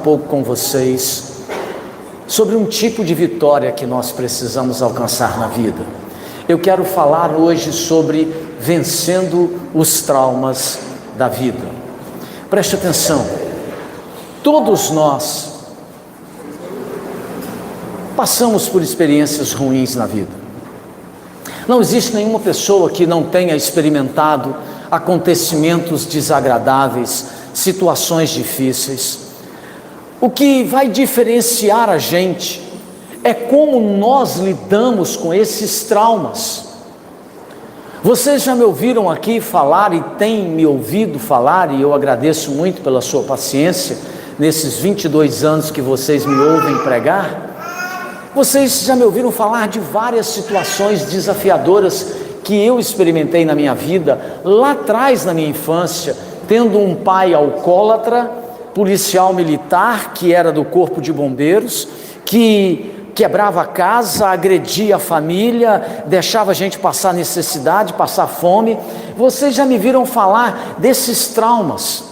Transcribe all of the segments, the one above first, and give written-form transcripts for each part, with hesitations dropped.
pouco com vocês sobre um tipo de vitória que nós precisamos alcançar na vida. Eu quero falar hoje sobre vencendo os traumas da vida. Preste atenção, todos nós passamos por experiências ruins na vida. Não existe nenhuma pessoa que não tenha experimentado acontecimentos desagradáveis, situações difíceis. O que vai diferenciar a gente é como nós lidamos com esses traumas. Vocês já me ouviram aqui falar e têm me ouvido falar, e eu agradeço muito pela sua paciência nesses 22 anos que vocês me ouvem pregar. Vocês já me ouviram falar de várias situações desafiadoras que eu experimentei na minha vida, lá atrás na minha infância, tendo um pai alcoólatra, policial militar, que era do corpo de bombeiros, que quebrava a casa, agredia a família, deixava a gente passar necessidade, passar fome. Vocês já me viram falar desses traumas.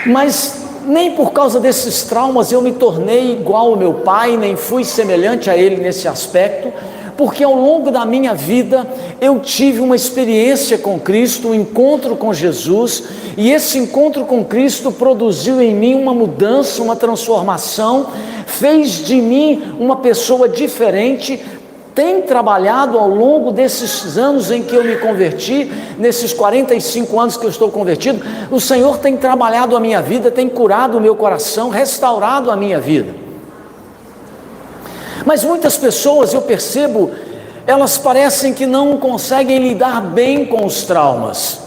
Mas nem por causa desses traumas eu me tornei igual ao meu pai, nem fui semelhante a ele nesse aspecto, porque ao longo da minha vida eu tive uma experiência com Cristo, um encontro com Jesus, e esse encontro com Cristo produziu em mim uma mudança, uma transformação, fez de mim uma pessoa diferente. Tem trabalhado ao longo desses anos em que eu me converti, nesses 45 anos que eu estou convertido, o Senhor tem trabalhado a minha vida, tem curado o meu coração, restaurado a minha vida. Mas muitas pessoas, eu percebo, elas parecem que não conseguem lidar bem com os traumas.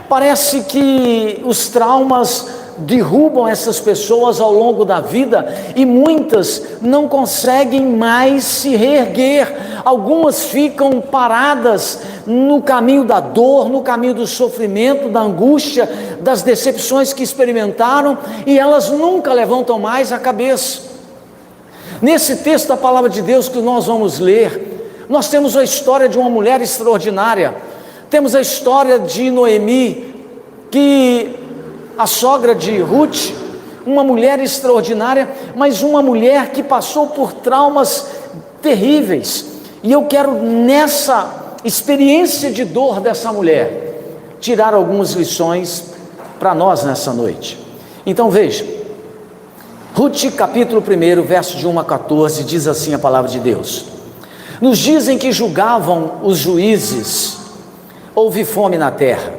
Parece que os traumas derrubam essas pessoas ao longo da vida e muitas não conseguem mais se reerguer. Algumas ficam paradas no caminho da dor, no caminho do sofrimento, da angústia, das decepções que experimentaram, e elas nunca levantam mais a cabeça. Nesse texto da palavra de Deus que nós vamos ler, nós temos a história de uma mulher extraordinária. Temos a história de Noemi, que a sogra de Ruth, uma mulher extraordinária, mas uma mulher que passou por traumas terríveis. E eu quero, nessa experiência de dor dessa mulher, tirar algumas lições para nós nessa noite. Então veja, Ruth capítulo 1, verso de 1 a 14, diz assim a palavra de Deus: Nos dias em que julgavam os juízes, houve fome na terra,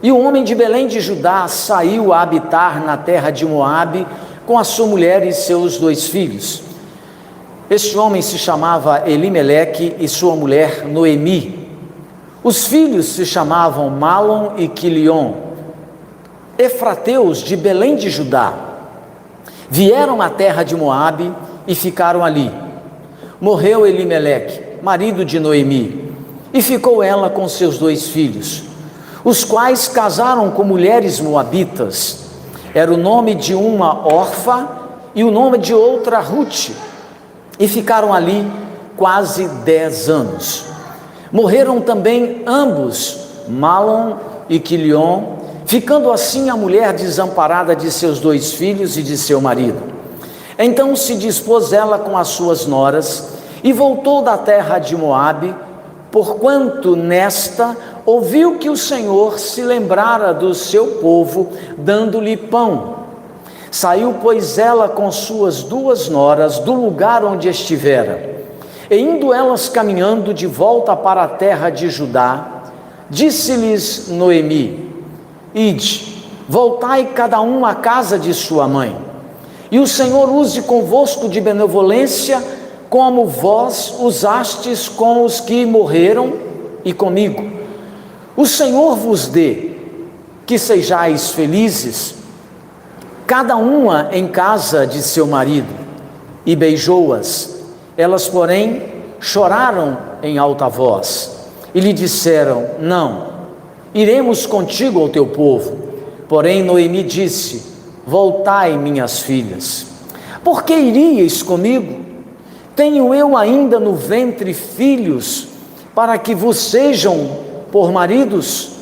e o homem de Belém de Judá saiu a habitar na terra de Moabe com a sua mulher e seus 2 filhos. Este homem se chamava Elimeleque e sua mulher Noemi. Os filhos se chamavam Malom e Quilion, efrateus de Belém de Judá. Vieram à terra de Moabe e ficaram ali. Morreu Elimeleque, marido de Noemi, e ficou ela com seus 2 filhos, os quais casaram com mulheres moabitas. Era o nome de uma Orfa e o nome de outra Ruth, e ficaram ali quase 10 anos. Morreram também ambos, Malom e Quilion, ficando assim a mulher desamparada de seus 2 filhos e de seu marido. Então se dispôs ela com as suas noras e voltou da terra de Moabe, porquanto nesta ouviu que o Senhor se lembrara do seu povo, dando-lhe pão. Saiu, pois, ela com suas 2 noras do lugar onde estivera, e indo elas caminhando de volta para a terra de Judá, disse-lhes Noemi: Ide, voltai cada um à casa de sua mãe, e o Senhor use convosco de benevolência, como vós usastes com os que morreram e comigo. O Senhor vos dê, que sejais felizes, cada uma em casa de seu marido. E beijou-as. Elas, porém, choraram em alta voz, e lhe disseram: Não, iremos contigo ao teu povo. Porém Noemi disse: Voltai, minhas filhas. Por que iríeis comigo? Tenho eu ainda no ventre filhos, para que vos sejam por maridos?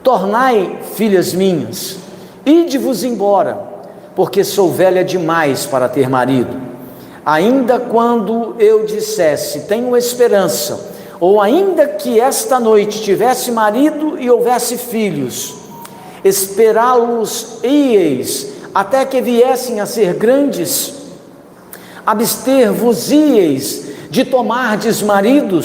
Tornai, filhas minhas, ide-vos embora, porque sou velha demais para ter marido. Ainda quando eu dissesse, tenho esperança, ou ainda que esta noite tivesse marido e houvesse filhos, esperá-los-ieis até que viessem a ser grandes, abster-vos-ieis de tomardes marido,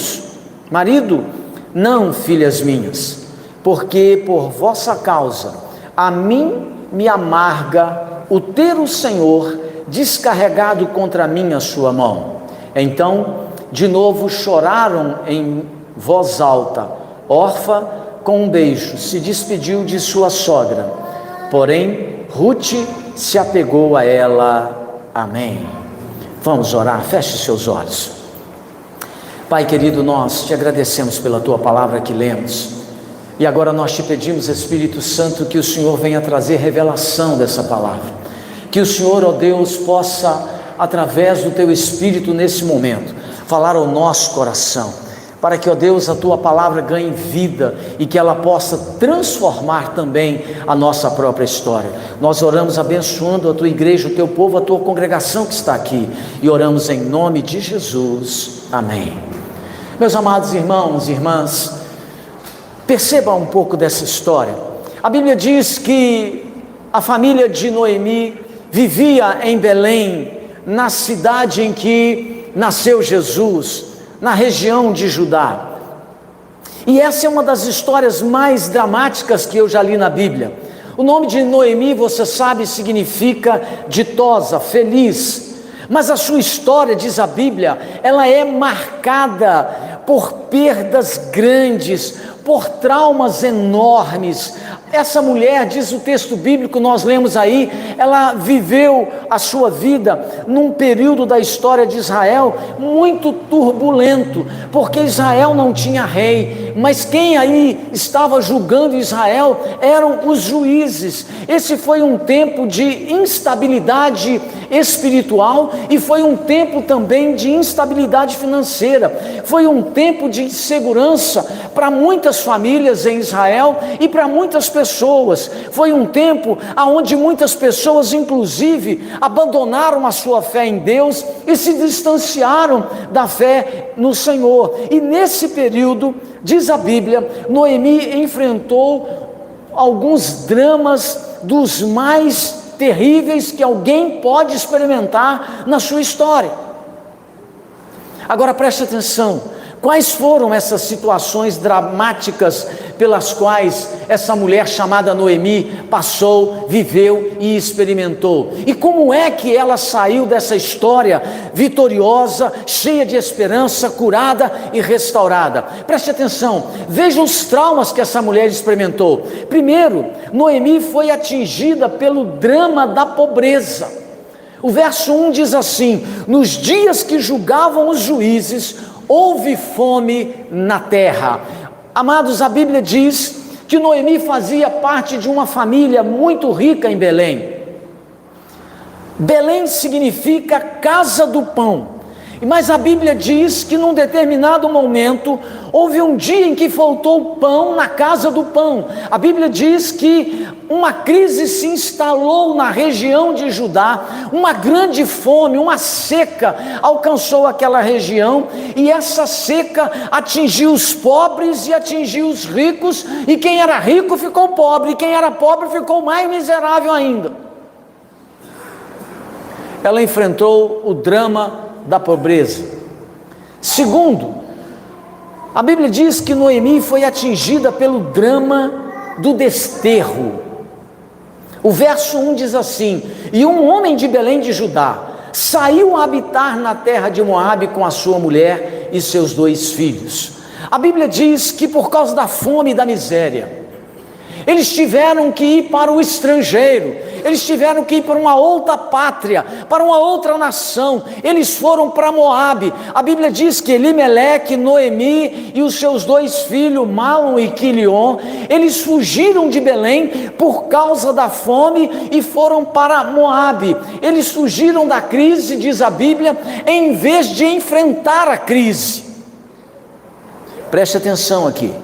não, filhas minhas, porque por vossa causa a mim me amarga o ter o Senhor descarregado contra mim a sua mão. Então, de novo choraram em voz alta. Orfa, com um beijo, se despediu de sua sogra, porém Ruth se apegou a ela. Amém. Vamos orar, feche seus olhos. Pai querido, nós te agradecemos pela tua palavra que lemos, e agora nós te pedimos, Espírito Santo, que o Senhor venha trazer revelação dessa palavra, que o Senhor, ó Deus, possa, através do teu Espírito nesse momento, falar ao nosso coração, para que, ó Deus, a tua palavra ganhe vida e que ela possa transformar também a nossa própria história. Nós oramos abençoando a tua igreja, o teu povo, a tua congregação que está aqui, e oramos em nome de Jesus. Amém. Meus amados irmãos e irmãs, perceba um pouco dessa história. A Bíblia diz que a família de Noemi vivia em Belém, na cidade em que nasceu Jesus, na região de Judá. E essa é uma das histórias mais dramáticas que eu já li na Bíblia. O nome de Noemi, você sabe, significa ditosa, feliz. Mas a sua história, diz a Bíblia, ela é marcada por perdas grandes, por traumas enormes. Essa mulher, diz o texto bíblico, nós lemos aí, ela viveu a sua vida num período da história de Israel muito turbulento, porque Israel não tinha rei, mas quem aí estava julgando Israel eram os juízes. Esse foi um tempo de instabilidade espiritual e foi um tempo também de instabilidade financeira, foi um tempo de insegurança para muitas famílias em Israel e para muitas pessoas. Foi um tempo onde muitas pessoas inclusive abandonaram a sua fé em Deus e se distanciaram da fé no Senhor. E nesse período, diz a Bíblia, Noemi enfrentou alguns dramas dos mais terríveis que alguém pode experimentar na sua história. Agora preste atenção, quais foram essas situações dramáticas pelas quais essa mulher chamada Noemi passou, viveu e experimentou? E como é que ela saiu dessa história vitoriosa, cheia de esperança, curada e restaurada? Preste atenção, veja os traumas que essa mulher experimentou. Primeiro, Noemi foi atingida pelo drama da pobreza. O verso 1 diz assim: nos dias que julgavam os juízes, houve fome na terra. Amados, a Bíblia diz que Noemi fazia parte de uma família muito rica em Belém. Belém significa casa do pão. Mas a Bíblia diz que num determinado momento houve um dia em que faltou pão na casa do pão. A Bíblia diz que uma crise se instalou na região de Judá, uma grande fome, uma seca alcançou aquela região, e essa seca atingiu os pobres e atingiu os ricos, e quem era rico ficou pobre, e quem era pobre ficou mais miserável ainda. Ela enfrentou o drama da pobreza. Segundo, a Bíblia diz que Noemi foi atingida pelo drama do desterro. O verso 1 diz assim: e um homem de Belém de Judá saiu a habitar na terra de Moabe com a sua mulher e seus 2 filhos. A Bíblia diz que por causa da fome e da miséria, eles tiveram que ir para o estrangeiro, eles tiveram que ir para uma outra pátria, para uma outra nação. Eles foram para Moabe. A Bíblia diz que Elimeleque, Noemi e os seus 2 filhos, Malom e Quilion, eles fugiram de Belém por causa da fome e foram para Moabe. Eles fugiram da crise, diz a Bíblia, em vez de enfrentar a crise. Preste atenção aqui.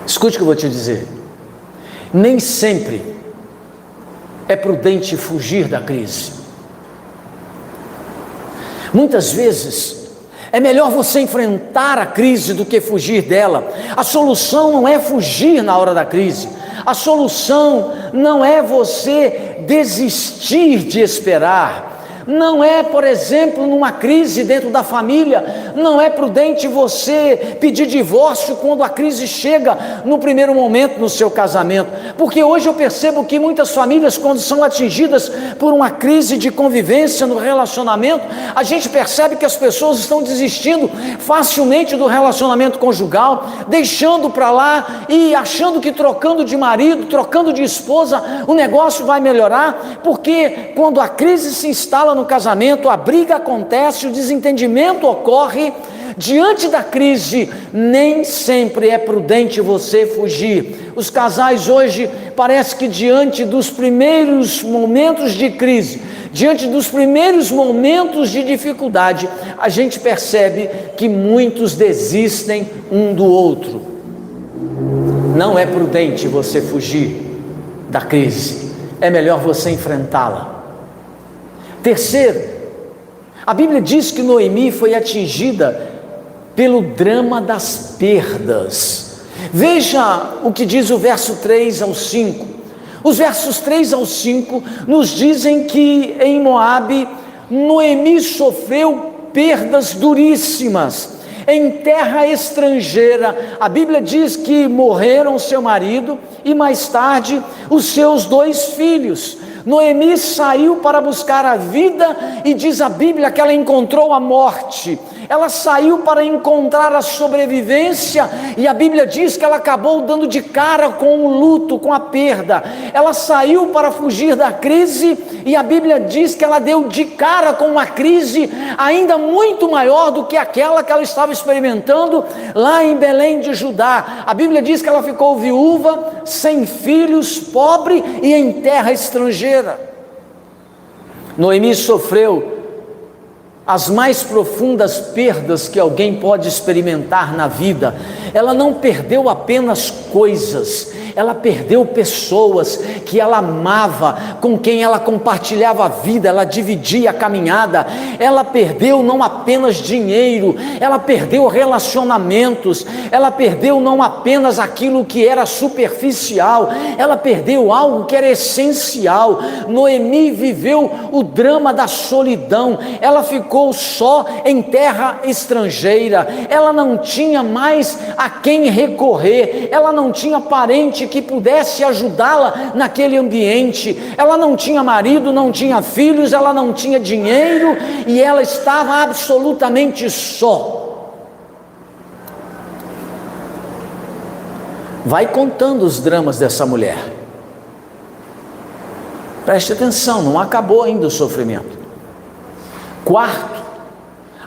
Escute o que eu vou te dizer. Nem sempre é prudente fugir da crise. Muitas vezes é melhor você enfrentar a crise do que fugir dela. A solução não é fugir na hora da crise. A solução não é você desistir de esperar. Não é, por exemplo, numa crise dentro da família, não é prudente você pedir divórcio quando a crise chega no primeiro momento no seu casamento, porque hoje eu percebo que muitas famílias, quando são atingidas por uma crise de convivência no relacionamento, a gente percebe que as pessoas estão desistindo facilmente do relacionamento conjugal, deixando para lá e achando que trocando de marido, trocando de esposa, o negócio vai melhorar, porque quando a crise se instala no casamento, a briga acontece, o desentendimento ocorre. Diante da crise, nem sempre é prudente você fugir. Os casais hoje, parece que diante dos primeiros momentos de crise, diante dos primeiros momentos de dificuldade, a gente percebe que muitos desistem um do outro. Não é prudente você fugir da crise, é melhor você enfrentá-la. Terceiro, a Bíblia diz que Noemi foi atingida pelo drama das perdas. Veja o que diz o verso 3 ao 5. Os versos 3 ao 5 nos dizem que em Moabe, Noemi sofreu perdas duríssimas. Em terra estrangeira, a Bíblia diz que morreram seu marido e mais tarde os seus 2 filhos. Noemi saiu para buscar a vida e diz a Bíblia que ela encontrou a morte. Ela saiu para encontrar a sobrevivência e a Bíblia diz que ela acabou dando de cara com o luto, com a perda. Ela saiu para fugir da crise e a Bíblia diz que ela deu de cara com uma crise ainda muito maior do que aquela que ela estava experimentando lá em Belém de Judá. A Bíblia diz que ela ficou viúva, sem filhos, pobre e em terra estrangeira. Noemi sofreu as mais profundas perdas que alguém pode experimentar na vida. Ela não perdeu apenas coisas, ela perdeu pessoas que ela amava, com quem ela compartilhava a vida, ela dividia a caminhada. Ela perdeu não apenas dinheiro, ela perdeu relacionamentos, ela perdeu não apenas aquilo que era superficial, ela perdeu algo que era essencial. Noemi viveu o drama da solidão, ela ficou só em terra estrangeira, ela não tinha mais a quem recorrer, ela não tinha parente que pudesse ajudá-la naquele ambiente, ela não tinha marido, não tinha filhos, ela não tinha dinheiro e ela estava absolutamente só. Vai contando os dramas dessa mulher, preste atenção, não acabou ainda o sofrimento. Quarto,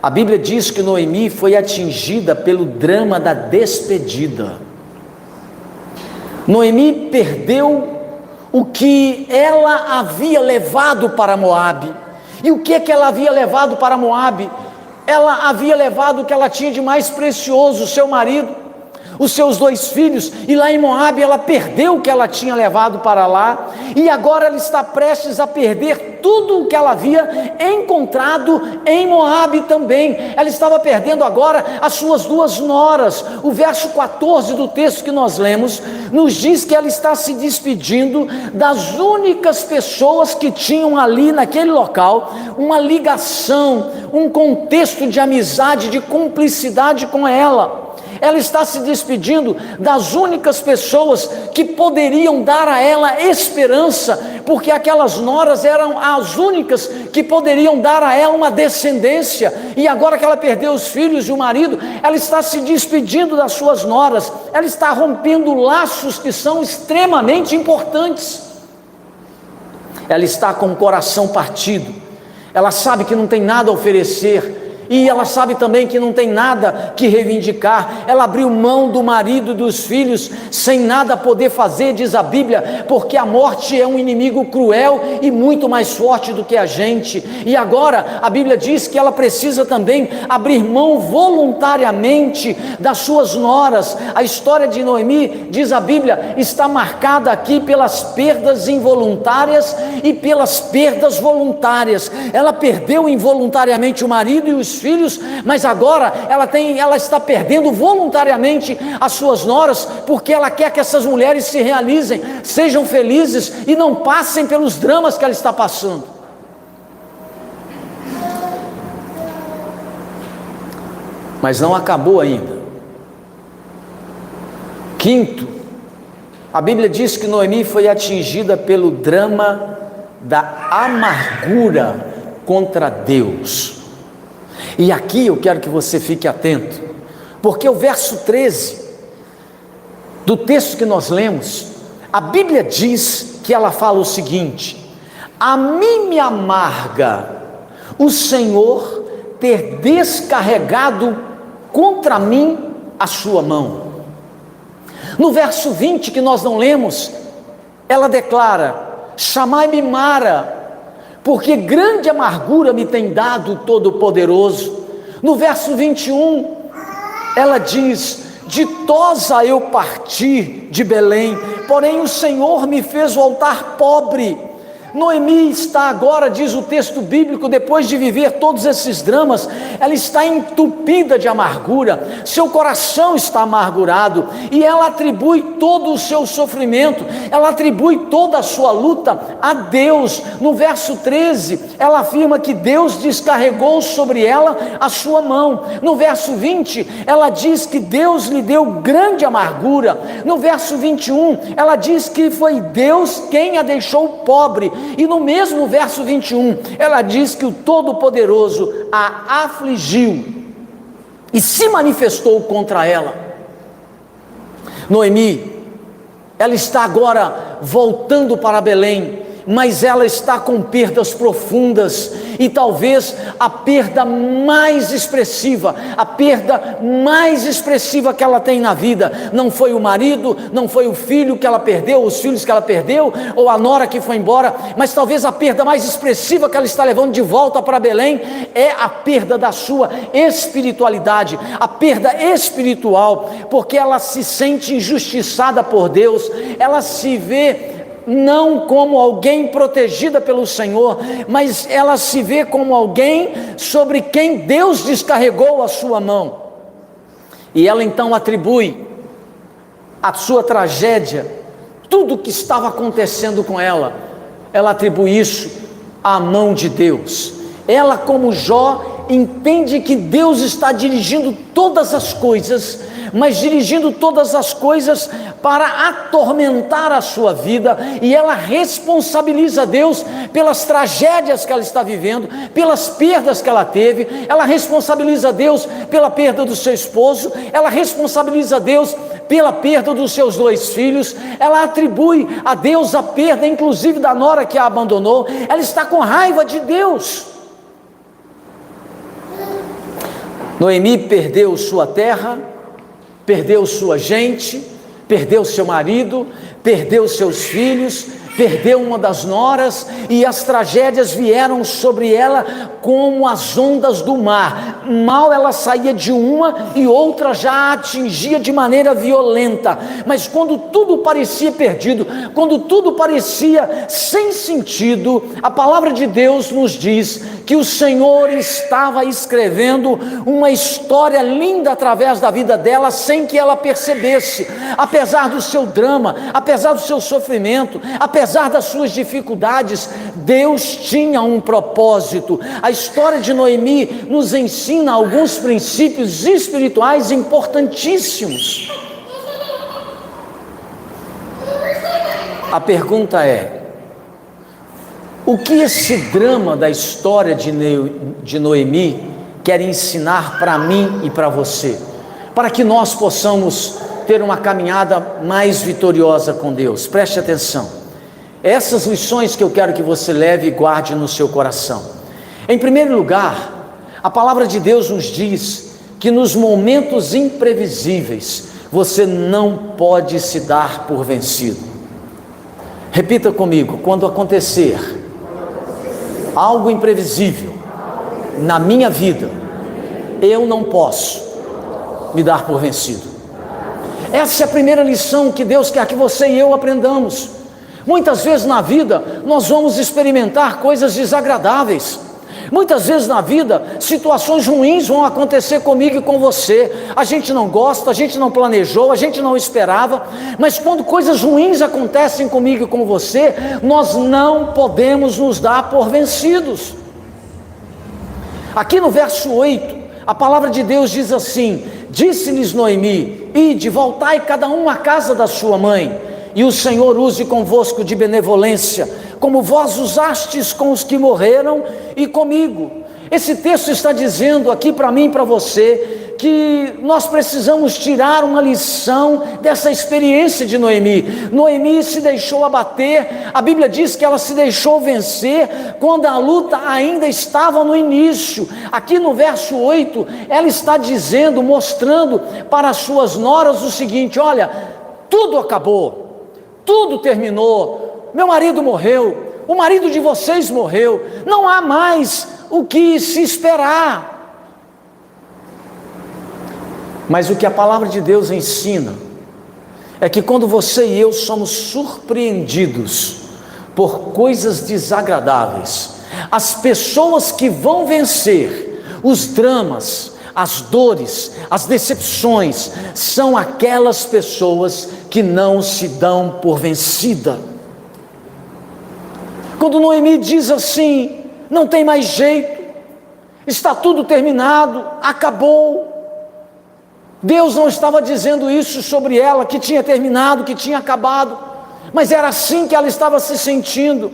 a Bíblia diz que Noemi foi atingida pelo drama da despedida. Noemi perdeu o que ela havia levado para Moabe. E o que ela havia levado para Moabe? Ela havia levado o que ela tinha de mais precioso, o seu marido, os seus 2 filhos, e lá em Moabe ela perdeu o que ela tinha levado para lá, e agora ela está prestes a perder tudo o que ela havia encontrado em Moabe também. Ela estava perdendo agora as suas 2 noras. O verso 14 do texto que nós lemos nos diz que ela está se despedindo das únicas pessoas que tinham ali naquele local uma ligação, um contexto de amizade, de cumplicidade com ela. Ela está se despedindo das únicas pessoas que poderiam dar a ela esperança, porque aquelas noras eram as únicas que poderiam dar a ela uma descendência, e agora que ela perdeu os filhos e o marido, ela está se despedindo das suas noras, ela está rompendo laços que são extremamente importantes. Ela está com o coração partido, ela sabe que não tem nada a oferecer, e ela sabe também que não tem nada que reivindicar. Ela abriu mão do marido e dos filhos, sem nada poder fazer, diz a Bíblia, porque a morte é um inimigo cruel e muito mais forte do que a gente. E agora a Bíblia diz que ela precisa também abrir mão voluntariamente das suas noras. A história de Noemi, diz a Bíblia, está marcada aqui pelas perdas involuntárias e pelas perdas voluntárias. Ela perdeu involuntariamente o marido e os filhos, mas agora ela está perdendo voluntariamente as suas noras, porque ela quer que essas mulheres se realizem, sejam felizes e não passem pelos dramas que ela está passando. Mas não acabou ainda. Quinto, a Bíblia diz que Noemi foi atingida pelo drama da amargura contra Deus. E aqui eu quero que você fique atento, porque o verso 13 do texto que nós lemos, a Bíblia diz que ela fala o seguinte: a mim me amarga o Senhor ter descarregado contra mim a sua mão. No verso 20 que nós não lemos, ela declara: chamai-me Mara, porque grande amargura me tem dado o Todo-Poderoso. No verso 21, ela diz: ditosa eu parti de Belém, porém o Senhor me fez voltar pobre. Noemi está agora, diz o texto bíblico, depois de viver todos esses dramas, ela está entupida de amargura, seu coração está amargurado, e ela atribui todo o seu sofrimento, ela atribui toda a sua luta a Deus. No verso 13, ela afirma que Deus descarregou sobre ela a sua mão. No verso 20, ela diz que Deus lhe deu grande amargura. No verso 21, ela diz que foi Deus quem a deixou pobre. E no mesmo verso 21, ela diz que o Todo-Poderoso a afligiu e se manifestou contra ela. Noemi, ela está agora voltando para Belém, mas ela está com perdas profundas, e talvez a perda mais expressiva que ela tem na vida, não foi o marido, não foi o filho que ela perdeu, os filhos que ela perdeu, ou a nora que foi embora, mas talvez a perda mais expressiva que ela está levando de volta para Belém, é a perda da sua espiritualidade, a perda espiritual, porque ela se sente injustiçada por Deus, ela se vê não como alguém protegida pelo Senhor, mas ela se vê como alguém sobre quem Deus descarregou a sua mão, e ela então atribui a sua tragédia, tudo o que estava acontecendo com ela atribui isso à mão de Deus. Ela, como Jó, entende que Deus está dirigindo todas as coisas, mas dirigindo todas as coisas para atormentar a sua vida, e ela responsabiliza Deus pelas tragédias que ela está vivendo, pelas perdas que ela teve. Ela responsabiliza Deus pela perda do seu esposo, ela responsabiliza Deus pela perda dos seus 2 filhos, ela atribui a Deus a perda, inclusive da nora que a abandonou. Ela está com raiva de Deus. Noemi perdeu sua terra, perdeu sua gente, perdeu seu marido, perdeu seus filhos, perdeu uma das noras, e as tragédias vieram sobre ela como as ondas do mar. Mal ela saía de uma e outra já a atingia de maneira violenta. Mas quando tudo parecia perdido, quando tudo parecia sem sentido, a palavra de Deus nos diz que o Senhor estava escrevendo uma história linda através da vida dela, sem que ela percebesse. Apesar do seu drama, apesar do seu sofrimento, apesar das suas dificuldades, Deus tinha um propósito. A história de Noemi nos ensina alguns princípios espirituais importantíssimos. A pergunta é: o que esse drama da história de Noemi quer ensinar para mim e para você, para que nós possamos ter uma caminhada mais vitoriosa com Deus? Preste atenção. Essas lições que eu quero que você leve e guarde no seu coração. Em primeiro lugar, A palavra de Deus nos diz que nos momentos imprevisíveis, você não pode se dar por vencido. Repita comigo: quando acontecer algo imprevisível na minha vida, eu não posso me dar por vencido. Essa é a primeira lição que Deus quer que você e eu aprendamos. Muitas vezes na vida nós vamos experimentar coisas desagradáveis. Muitas vezes na vida situações ruins vão acontecer comigo e com você. A gente não gosta, a gente não planejou, a gente não esperava. Mas quando coisas ruins acontecem comigo e com você, nós não podemos nos dar por vencidos. Aqui no verso 8, a palavra de Deus diz assim: disse-lhes Noemi: ide, voltai cada um à casa da sua mãe, e o Senhor use convosco de benevolência, como vós usastes com os que morreram e comigo. Esse texto está dizendo aqui para mim e para você que nós precisamos tirar uma lição dessa experiência de Noemi. Noemi se deixou abater, a Bíblia diz que ela se deixou vencer quando a luta ainda estava no início. Aqui no verso 8, ela está dizendo, mostrando para as suas noras o seguinte: olha, tudo acabou, tudo terminou, meu marido morreu, o marido de vocês morreu, não há mais o que se esperar. Mas o que a palavra de Deus ensina é que quando você e eu somos surpreendidos por coisas desagradáveis, as pessoas que vão vencer os dramas, as dores, as decepções, são aquelas pessoas que não se dão por vencida. Quando Noemi diz assim: não tem mais jeito, está tudo terminado, acabou. Deus não estava dizendo isso sobre ela, que tinha terminado, que tinha acabado, mas era assim que ela estava se sentindo.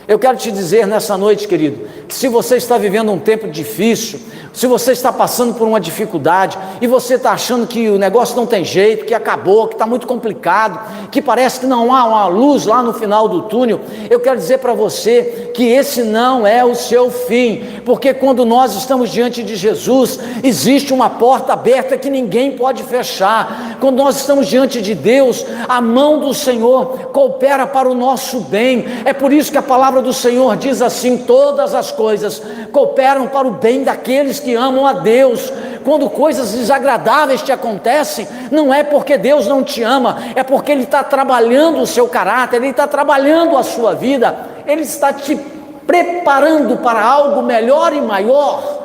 Eu quero te dizer nessa noite, querido, que se você está vivendo um tempo difícil, se você está passando por uma dificuldade, e você está achando que o negócio não tem jeito, que acabou, que está muito complicado, que parece que não há uma luz lá no final do túnel, eu quero dizer para você que esse não é o seu fim, porque quando nós estamos diante de Jesus, existe uma porta aberta que ninguém pode fechar. Quando nós estamos diante de Deus, a mão do Senhor coopera para o nosso bem. É por isso que a palavra do Senhor diz assim: todas as coisas cooperam para o bem daqueles que amam a Deus. Quando coisas desagradáveis te acontecem, não é porque Deus não te ama, é porque Ele está trabalhando o seu caráter, Ele está trabalhando a sua vida, Ele está te preparando para algo melhor e maior.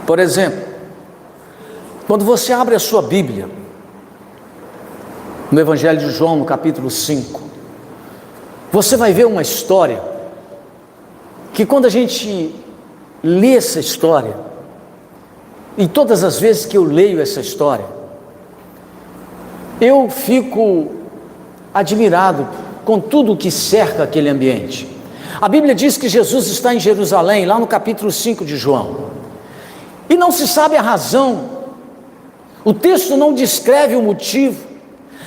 Por exemplo, quando você abre a sua Bíblia, no Evangelho de João, no capítulo 5, você vai ver uma história, que quando a gente lê essa história, e todas as vezes que eu leio essa história, eu fico admirado com tudo o que cerca aquele ambiente. A Bíblia diz que Jesus está em Jerusalém, lá no capítulo 5 de João, e não se sabe a razão, o texto não descreve o motivo.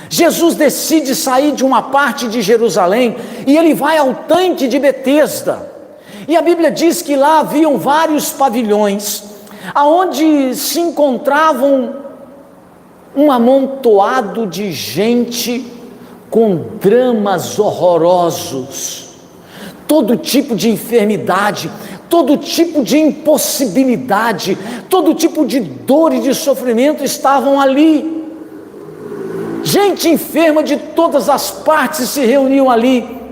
Jesus decide sair de uma parte de Jerusalém e ele vai ao tanque de Betesda, e a Bíblia diz que lá haviam vários pavilhões, aonde se encontravam um amontoado de gente com dramas horrorosos, todo tipo de enfermidade, todo tipo de impossibilidade, todo tipo de dor e de sofrimento estavam ali. Gente enferma de todas as partes se reuniam ali.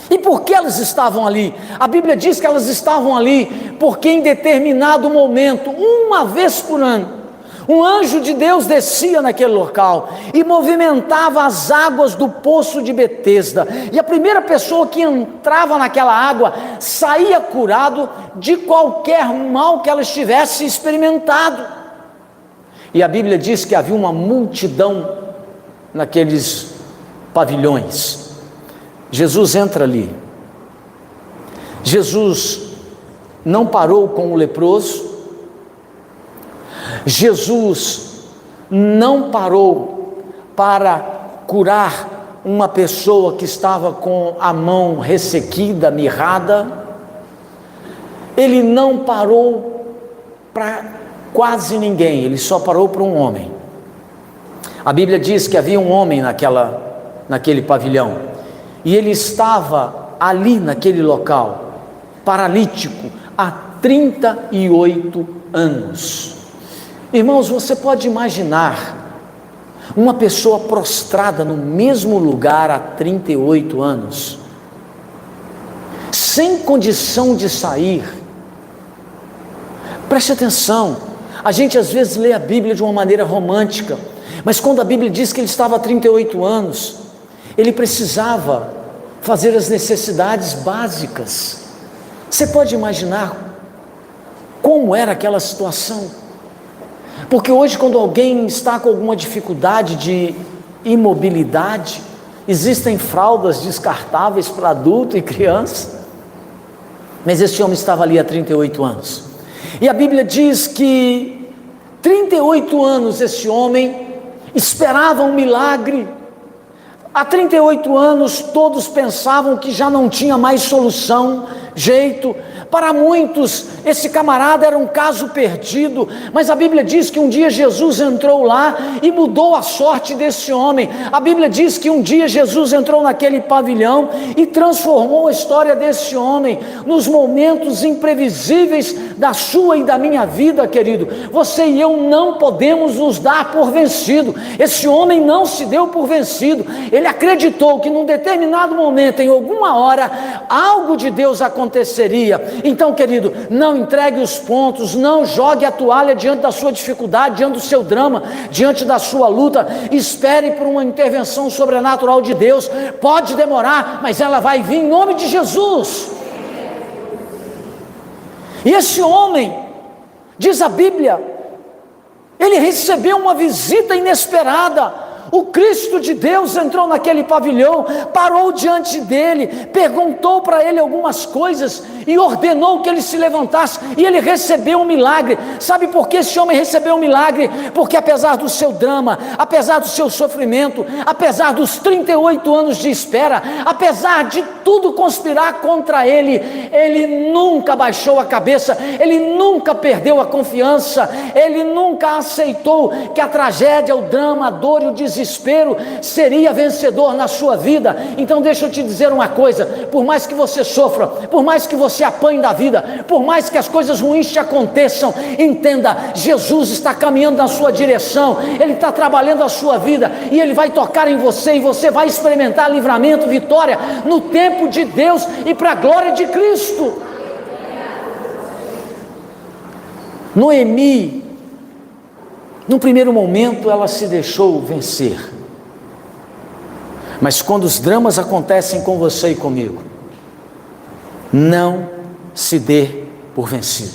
E por que elas estavam ali? A Bíblia diz que elas estavam ali porque em determinado momento, uma vez por ano, um anjo de Deus descia naquele local e movimentava as águas do poço de Betesda, e a primeira pessoa que entrava naquela água saía curado de qualquer mal que ela estivesse experimentado. E a Bíblia diz que havia uma multidão naqueles pavilhões. Jesus entra ali. Jesus não parou com o leproso, Jesus não parou para curar uma pessoa que estava com a mão ressequida, mirrada. ele não parou para quase ninguém, ele só parou para um homem. A Bíblia diz que havia um homem naquele pavilhão, e ele estava ali naquele local, paralítico, há 38 anos. Irmãos, você pode imaginar uma pessoa prostrada no mesmo lugar há 38 anos, sem condição de sair. Preste atenção, a gente às vezes lê a Bíblia de uma maneira romântica, mas quando a Bíblia diz que ele estava há 38 anos, ele precisava fazer as necessidades básicas. Você pode imaginar como era aquela situação? Porque hoje, quando alguém está com alguma dificuldade de imobilidade, existem fraldas descartáveis para adulto e criança, mas esse homem estava ali há 38 anos, e a Bíblia diz que 38 anos esse homem esperava um milagre. Há 38 anos todos pensavam que já não tinha mais solução, jeito. Para muitos esse camarada era um caso perdido, mas a Bíblia diz que um dia Jesus entrou lá e mudou a sorte desse homem. A Bíblia diz que um dia Jesus entrou naquele pavilhão e transformou a história desse homem. Nos momentos imprevisíveis da sua e da minha vida, querido, você e eu não podemos nos dar por vencido. Esse homem não se deu por vencido, ele acreditou que num determinado momento, em alguma hora, algo de Deus aconteceria. Então, querido, não entregue os pontos, não jogue a toalha diante da sua dificuldade, diante do seu drama, diante da sua luta. Espere por uma intervenção sobrenatural de Deus. Pode demorar, mas ela vai vir em nome de Jesus. E esse homem, diz a Bíblia, ele recebeu uma visita inesperada. O Cristo de Deus entrou naquele pavilhão, parou diante dele, perguntou para ele algumas coisas e ordenou que ele se levantasse, e ele recebeu um milagre. Sabe por que esse homem recebeu um milagre? Porque apesar do seu drama, apesar do seu sofrimento, apesar dos 38 anos de espera, apesar de tudo conspirar contra ele, ele nunca baixou a cabeça, ele nunca perdeu a confiança, ele nunca aceitou que a tragédia, o drama, a dor e o desespero seria vencedor na sua vida. Então deixa eu te dizer uma coisa: por mais que você sofra, por mais que você apanhe da vida, por mais que as coisas ruins te aconteçam, entenda, Jesus está caminhando na sua direção, Ele está trabalhando a sua vida, e Ele vai tocar em você, e você vai experimentar livramento, vitória, no tempo de Deus e para a glória de Cristo. Noemi, num primeiro momento, ela se deixou vencer, mas quando os dramas acontecem com você e comigo, não se dê por vencido.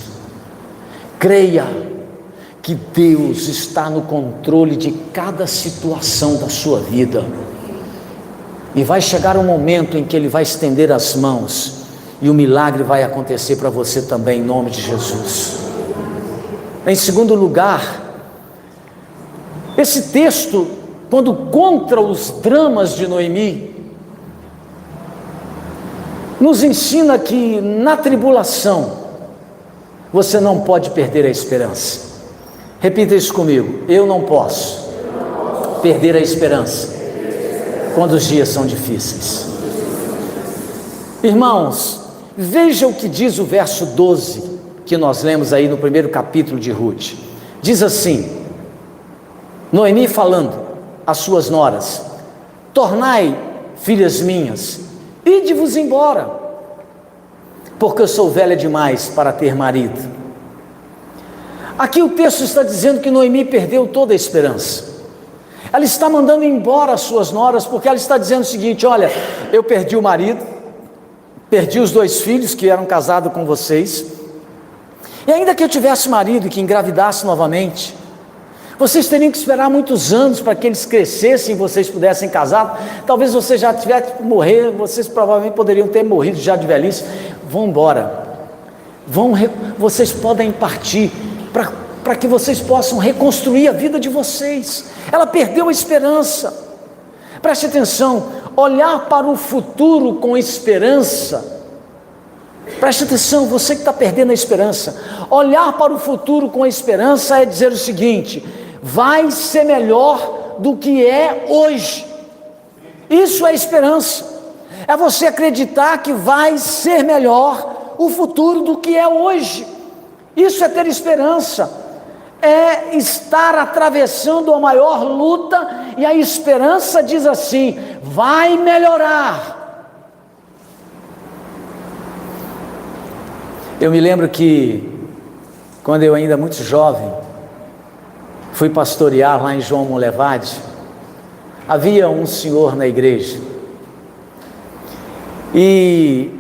Creia que Deus está no controle de cada situação da sua vida, e vai chegar um momento em que Ele vai estender as mãos, e o milagre vai acontecer para você também, em nome de Jesus. Em segundo lugar, esse texto, quando conta os dramas de Noemi, nos ensina que na tribulação você não pode perder a esperança. Repita isso comigo: eu não posso perder a esperança quando os dias são difíceis. Irmãos, veja o que diz o verso 12, que nós lemos aí no primeiro capítulo de Ruth. Diz assim, Noemi falando às suas noras: tornai, filhas minhas, ide-vos embora, porque eu sou velha demais para ter marido. Aqui o texto está dizendo que Noemi perdeu toda a esperança. Ela está mandando embora as suas noras, porque ela está dizendo o seguinte: olha, eu perdi o marido, perdi os 2 filhos que eram casados com vocês, e ainda que eu tivesse marido e que engravidasse novamente, vocês teriam que esperar muitos anos para que eles crescessem e vocês pudessem casar. Talvez você já tivesse que morrer, vocês provavelmente poderiam ter morrido já de velhice. Vão embora, vocês podem partir para que vocês possam reconstruir a vida de vocês. Ela perdeu a esperança. Preste atenção, olhar para o futuro com esperança Preste atenção, você que está perdendo a esperança. Olhar para o futuro com a esperança é dizer o seguinte: vai ser melhor do que é hoje. Isso é esperança. É você acreditar que vai ser melhor o futuro do que é hoje. Isso é ter esperança. É estar atravessando a maior luta, e a esperança diz assim: vai melhorar. Eu me lembro que, quando eu ainda muito jovem, fui pastorear lá em João Molevade. Havia um senhor na igreja, e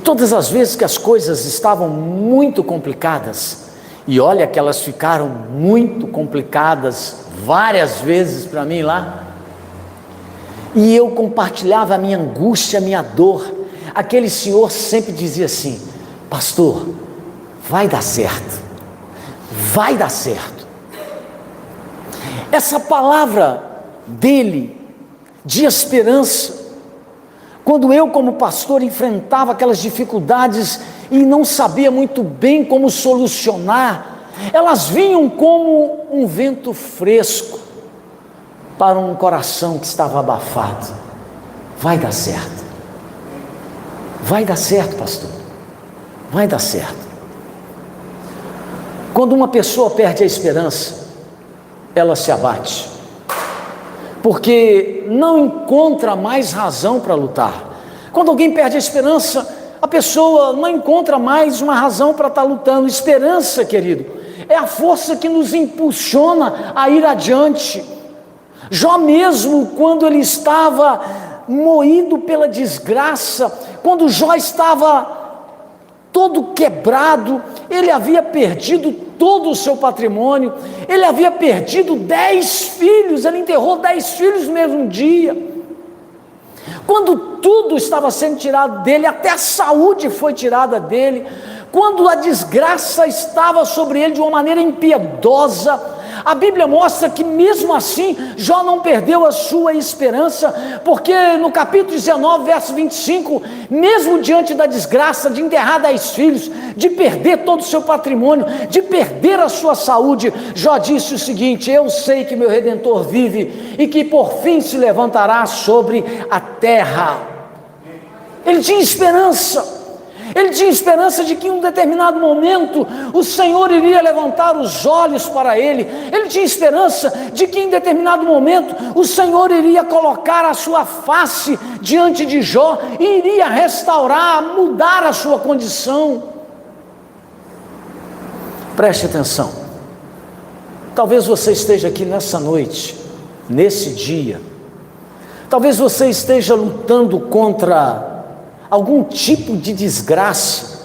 todas as vezes que as coisas estavam muito complicadas, e olha que elas ficaram muito complicadas várias vezes para mim lá, e eu compartilhava a minha angústia, a minha dor, aquele senhor sempre dizia assim: pastor, vai dar certo, vai dar certo. Essa palavra dele, de esperança, quando eu como pastor enfrentava aquelas dificuldades e não sabia muito bem como solucionar, elas vinham como um vento fresco para um coração que estava abafado. Vai dar certo. Vai dar certo, pastor. Vai dar certo. Quando uma pessoa perde a esperança, ela se abate, porque não encontra mais razão para lutar. Quando alguém perde a esperança, a pessoa não encontra mais uma razão para estar lutando. Esperança, querido, é a força que nos impulsiona a ir adiante. Jó mesmo, quando ele estava moído pela desgraça, quando Jó estava todo quebrado, ele havia perdido todo o seu patrimônio, ele havia perdido 10 filhos, ele enterrou 10 filhos no mesmo dia. Quando tudo estava sendo tirado dele, até a saúde foi tirada dele, quando a desgraça estava sobre ele de uma maneira impiedosa, a Bíblia mostra que mesmo assim Jó não perdeu a sua esperança, porque no capítulo 19, verso 25, mesmo diante da desgraça de enterrar 10 filhos, de perder todo o seu patrimônio, de perder a sua saúde, Jó disse o seguinte: eu sei que meu Redentor vive e que por fim se levantará sobre a terra. Ele tinha esperança. Ele tinha esperança de que em um determinado momento o Senhor iria levantar os olhos para ele. Ele tinha esperança de que em determinado momento o Senhor iria colocar a sua face diante de Jó e iria restaurar, mudar a sua condição. Preste atenção. Talvez você esteja aqui nessa noite, nesse dia. Talvez você esteja lutando contra algum tipo de desgraça,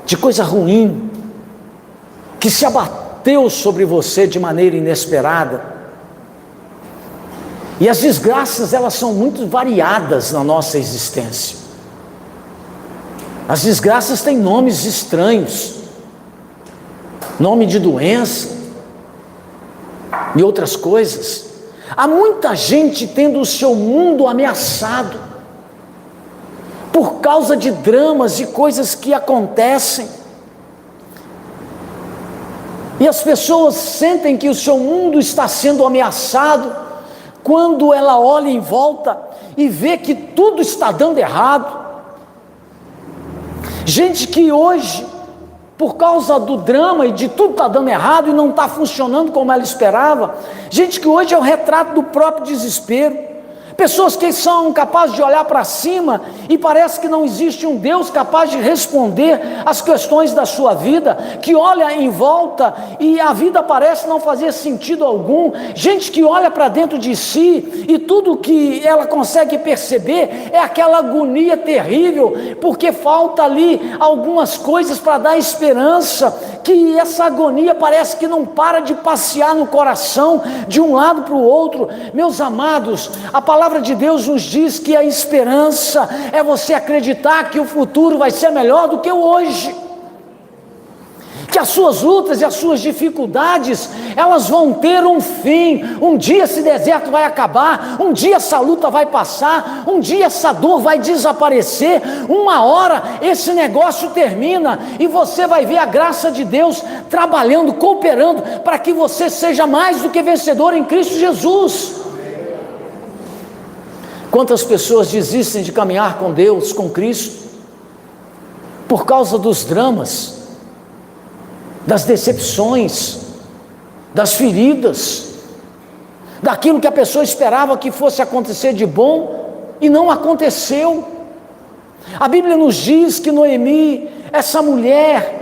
de coisa ruim, que se abateu sobre você de maneira inesperada. E as desgraças, elas são muito variadas na nossa existência. As desgraças têm nomes estranhos, nome de doença e outras coisas. Há muita gente tendo o seu mundo ameaçado por causa de dramas e coisas que acontecem, e as pessoas sentem que o seu mundo está sendo ameaçado, quando ela olha em volta e vê que tudo está dando errado. Gente que hoje, por causa do drama e de tudo está dando errado e não está funcionando como ela esperava, gente que hoje é o retrato do próprio desespero. Pessoas que são capazes de olhar para cima e parece que não existe um Deus capaz de responder às questões da sua vida, que olha em volta e a vida parece não fazer sentido algum. Gente que olha para dentro de si e tudo que ela consegue perceber é aquela agonia terrível, porque falta ali algumas coisas para dar esperança, que essa agonia parece que não para de passear no coração de um lado para o outro. Meus amados, a palavra de Deus nos diz que a esperança é você acreditar que o futuro vai ser melhor do que o hoje, que as suas lutas e as suas dificuldades, elas vão ter um fim. Um dia esse deserto vai acabar, um dia essa luta vai passar, um dia essa dor vai desaparecer, uma hora esse negócio termina e você vai ver a graça de Deus trabalhando, cooperando, para que você seja mais do que vencedor em Cristo Jesus. Quantas pessoas desistem de caminhar com Deus, com Cristo, por causa dos dramas, das decepções, das feridas, daquilo que a pessoa esperava que fosse acontecer de bom e não aconteceu. A Bíblia nos diz que Noemi, essa mulher,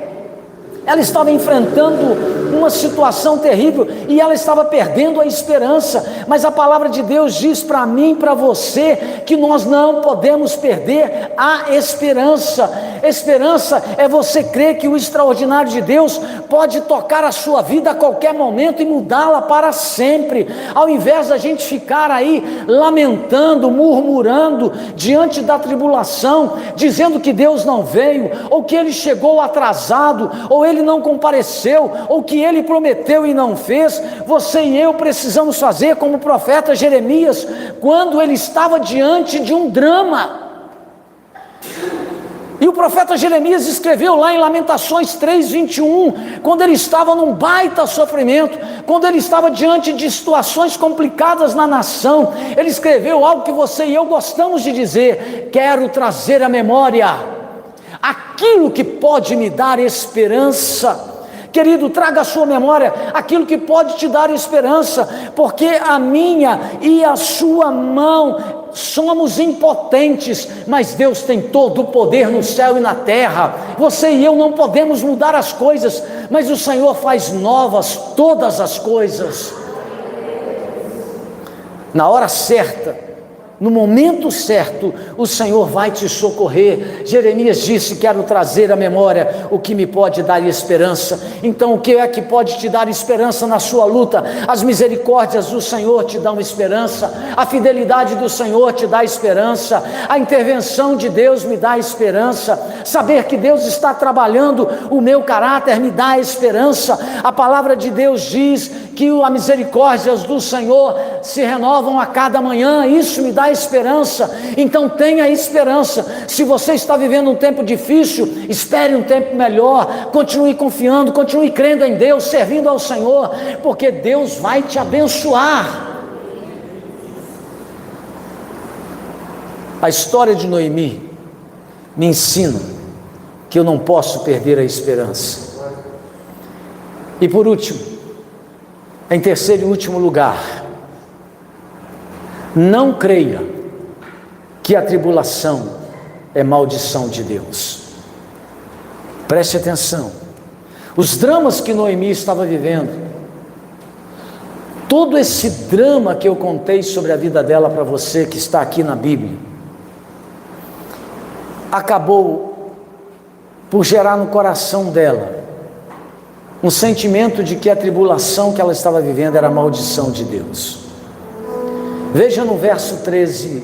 ela estava enfrentando uma situação terrível e ela estava perdendo a esperança, mas a palavra de Deus diz para mim e para você que nós não podemos perder a esperança. Esperança é você crer que o extraordinário de Deus pode tocar a sua vida a qualquer momento e mudá-la para sempre. Ao invés da gente ficar aí lamentando, murmurando diante da tribulação, dizendo que Deus não veio, ou que Ele chegou atrasado, ou Ele não compareceu, ou que Ele prometeu e não fez, você e eu precisamos fazer como o profeta Jeremias, quando ele estava diante de um drama. E o profeta Jeremias escreveu lá em Lamentações 3:21, quando ele estava num baita sofrimento, quando ele estava diante de situações complicadas na nação, ele escreveu algo que você e eu gostamos de dizer: quero trazer à memória aquilo que pode me dar esperança. Querido, traga à sua memória aquilo que pode te dar esperança, porque a minha e a sua mão somos impotentes, mas Deus tem todo o poder no céu e na terra. Você e eu não podemos mudar as coisas, mas o Senhor faz novas todas as coisas. Na hora certa, no momento certo, o Senhor vai te socorrer. Jeremias disse: quero trazer à memória o que me pode dar esperança. Então, o que é que pode te dar esperança na sua luta? As misericórdias do Senhor te dão esperança, a fidelidade do Senhor te dá esperança, a intervenção de Deus me dá esperança, saber que Deus está trabalhando o meu caráter me dá esperança. A palavra de Deus diz que as misericórdias do Senhor se renovam a cada manhã, isso me dá esperança. Então tenha esperança. Se você está vivendo um tempo difícil, espere um tempo melhor, continue confiando, continue crendo em Deus, servindo ao Senhor, porque Deus vai te abençoar. A história de Noemi me ensina que eu não posso perder a esperança. E por último, em terceiro e último lugar, não creia que a tribulação é maldição de Deus. Preste atenção. Os dramas que Noemi estava vivendo, todo esse drama que eu contei sobre a vida dela para você, que está aqui na Bíblia, acabou por gerar no coração dela um sentimento de que a tribulação que ela estava vivendo era a maldição de Deus. Veja no verso 13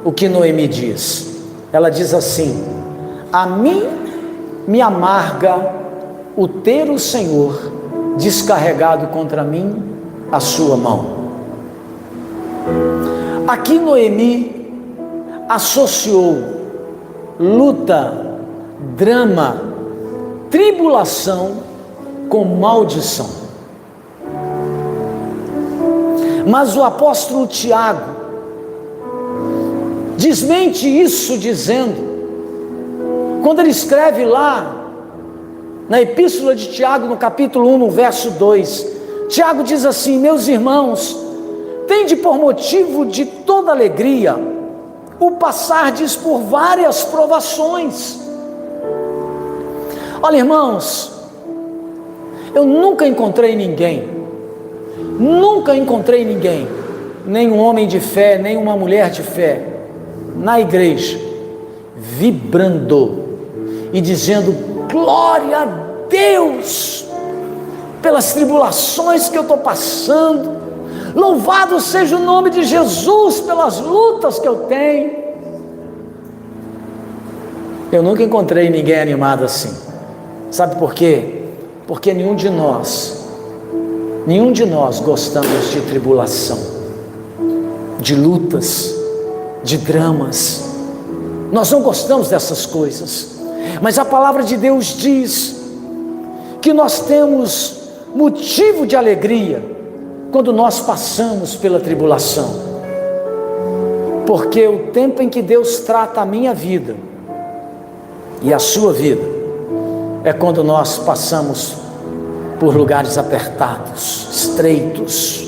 o que Noemi diz. Ela diz assim: a mim me amarga o ter o Senhor descarregado contra mim a sua mão. Aqui Noemi associou luta, drama, tribulação com maldição. Mas o apóstolo Tiago desmente isso dizendo, quando ele escreve lá na epístola de Tiago, no capítulo 1, no verso 2, Tiago diz assim: meus irmãos, tende por motivo de toda alegria o passardes por várias provações. Olha, irmãos, eu nunca encontrei ninguém, nem um homem de fé, nem uma mulher de fé, na igreja, vibrando e dizendo: glória a Deus, pelas tribulações que eu estou passando, louvado seja o nome de Jesus pelas lutas que eu tenho. Eu nunca encontrei ninguém animado assim. Sabe por quê? porque nenhum de nós gostamos de tribulação, de lutas, de dramas. Nós não gostamos dessas coisas, mas a palavra de Deus diz que nós temos motivo de alegria quando nós passamos pela tribulação, porque o tempo em que Deus trata a minha vida e a sua vida é quando nós passamos por lugares apertados, estreitos.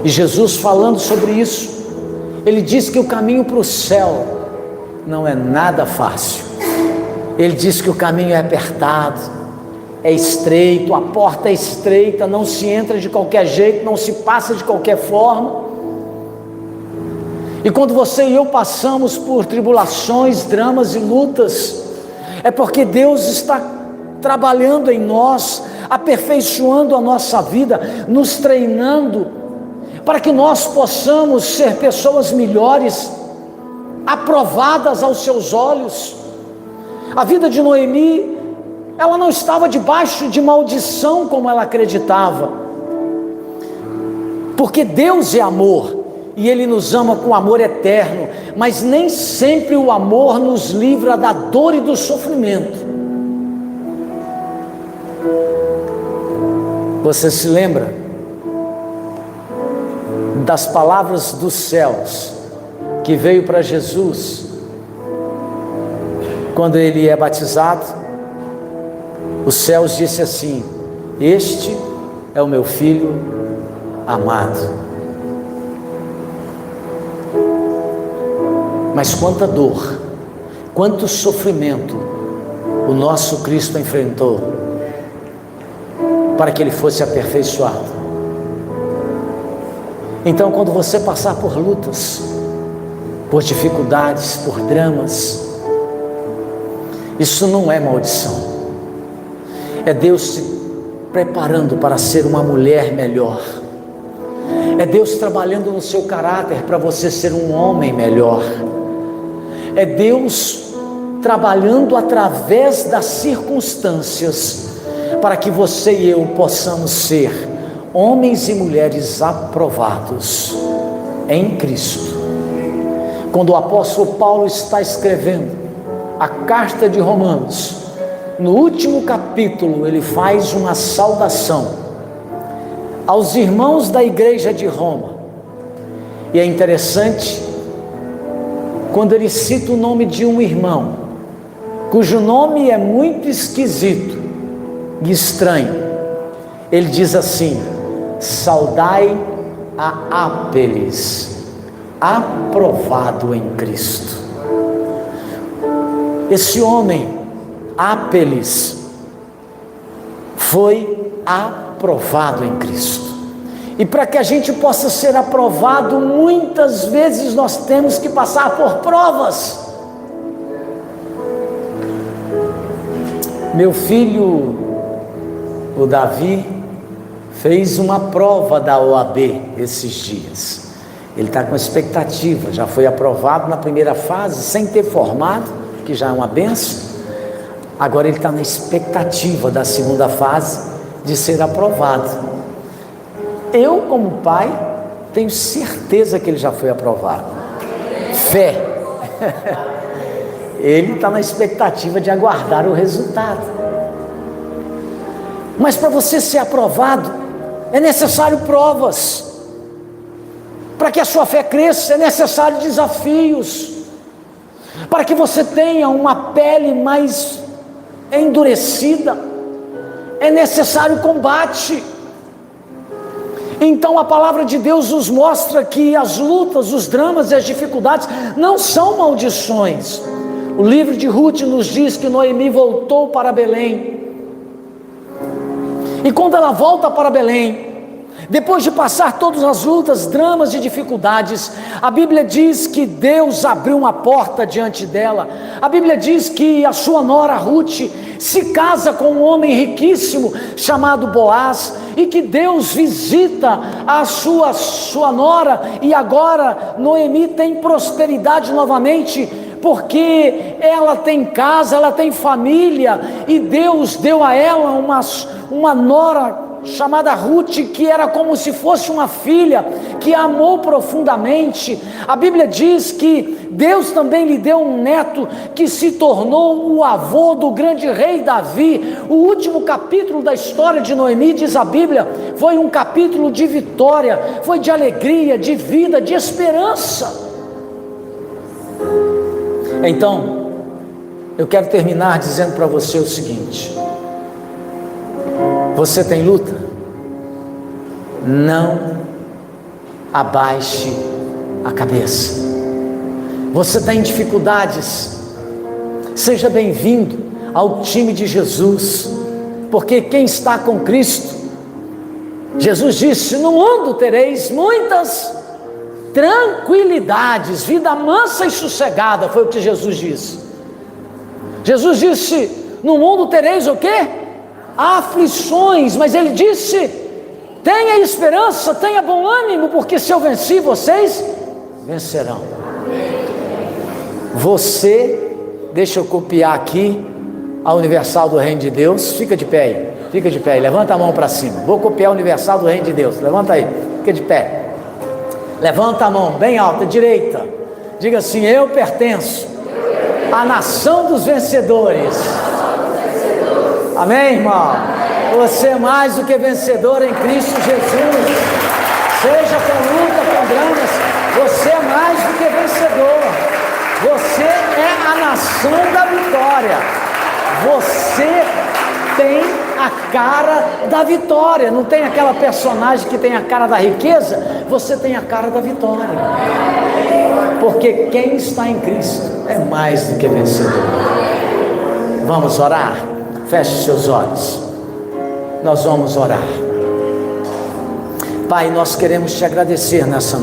E Jesus, falando sobre isso, ele diz que o caminho para o céu não é nada fácil. Ele diz que o caminho é apertado, é estreito, a porta é estreita, não se entra de qualquer jeito, não se passa de qualquer forma. E quando você e eu passamos por tribulações, dramas e lutas, é porque Deus está trabalhando em nós, aperfeiçoando a nossa vida, nos treinando, para que nós possamos ser pessoas melhores, aprovadas aos seus olhos. A vida de Noemi, ela não estava debaixo de maldição como ela acreditava, porque Deus é amor, e Ele nos ama com amor eterno, mas nem sempre o amor nos livra da dor e do sofrimento. Você se lembra das palavras dos céus que veio para Jesus quando ele é batizado? Os céus disse assim: este é o meu filho amado. Mas quanta dor, quanto sofrimento o nosso Cristo enfrentou para que ele fosse aperfeiçoado. Então, quando você passar por lutas, por dificuldades, por dramas, isso não é maldição, é Deus te preparando para ser uma mulher melhor, é Deus trabalhando no seu caráter para você ser um homem melhor, é Deus trabalhando através das circunstâncias para que você e eu possamos ser homens e mulheres aprovados em Cristo. Quando o apóstolo Paulo está escrevendo a carta de Romanos, no último capítulo ele faz uma saudação aos irmãos da igreja de Roma, e é interessante quando ele cita o nome de um irmão, cujo nome é muito esquisito e estranho. Ele diz assim: saudai a Ápeles, aprovado em Cristo. Esse homem, Ápeles, foi aprovado em Cristo. E para que a gente possa ser aprovado, muitas vezes nós temos que passar por provas. Meu filho, o Davi, fez uma prova da OAB esses dias. Ele está com expectativa, já foi aprovado na primeira fase, sem ter formado, que já é uma benção. Agora ele está na expectativa da segunda fase de ser aprovado. Eu, como pai, tenho certeza que ele já foi aprovado. Fé. Ele está na expectativa de aguardar o resultado. Mas para você ser aprovado, é necessário provas. Para que a sua fé cresça, é necessário desafios. Para que você tenha uma pele mais endurecida, é necessário combate. Então a palavra de Deus nos mostra que as lutas, os dramas e as dificuldades não são maldições. O livro de Ruth nos diz que Noemi voltou para Belém. E quando ela volta para Belém, depois de passar todas as lutas, dramas e dificuldades, a Bíblia diz que Deus abriu uma porta diante dela. A Bíblia diz que a sua nora Ruth se casa com um homem riquíssimo chamado Boaz, e que Deus visita a sua nora, e agora Noemi tem prosperidade novamente, porque ela tem casa, ela tem família, e Deus deu a ela uma nora chamada Ruth, que era como se fosse uma filha, que a amou profundamente. A Bíblia diz que Deus também lhe deu um neto, que se tornou o avô do grande rei Davi. O último capítulo da história de Noemi, diz a Bíblia, foi um capítulo de vitória, foi de alegria, de vida, de esperança. Então, eu quero terminar dizendo para você o seguinte: você tem luta? Não abaixe a cabeça. Você tem dificuldades? Seja bem-vindo ao time de Jesus, porque quem está com Cristo, Jesus disse: no mundo tereis muitas tranquilidades, vida mansa e sossegada, foi o que Jesus disse. Jesus disse: no mundo tereis o quê? Aflições, mas ele disse: tenha esperança, tenha bom ânimo, porque se eu venci, vocês vencerão. Você, deixa eu copiar aqui a Universal do Reino de Deus, fica de pé aí, fica de pé aí, levanta a mão para cima, vou copiar a Universal do Reino de Deus, levanta aí, fica de pé, levanta a mão bem alta, direita, diga assim: eu pertenço à nação dos vencedores. Amém, irmão? Você é mais do que vencedor em Cristo Jesus. Seja com luta, com dramas, você é mais do que vencedor. Você é a nação da vitória. Você tem a cara da vitória. Não tem aquela personagem que tem a cara da riqueza. Você tem a cara da vitória. Porque quem está em Cristo é mais do que vencedor. Vamos orar? Feche seus olhos. Nós vamos orar. Pai, nós queremos te agradecer nessa noite.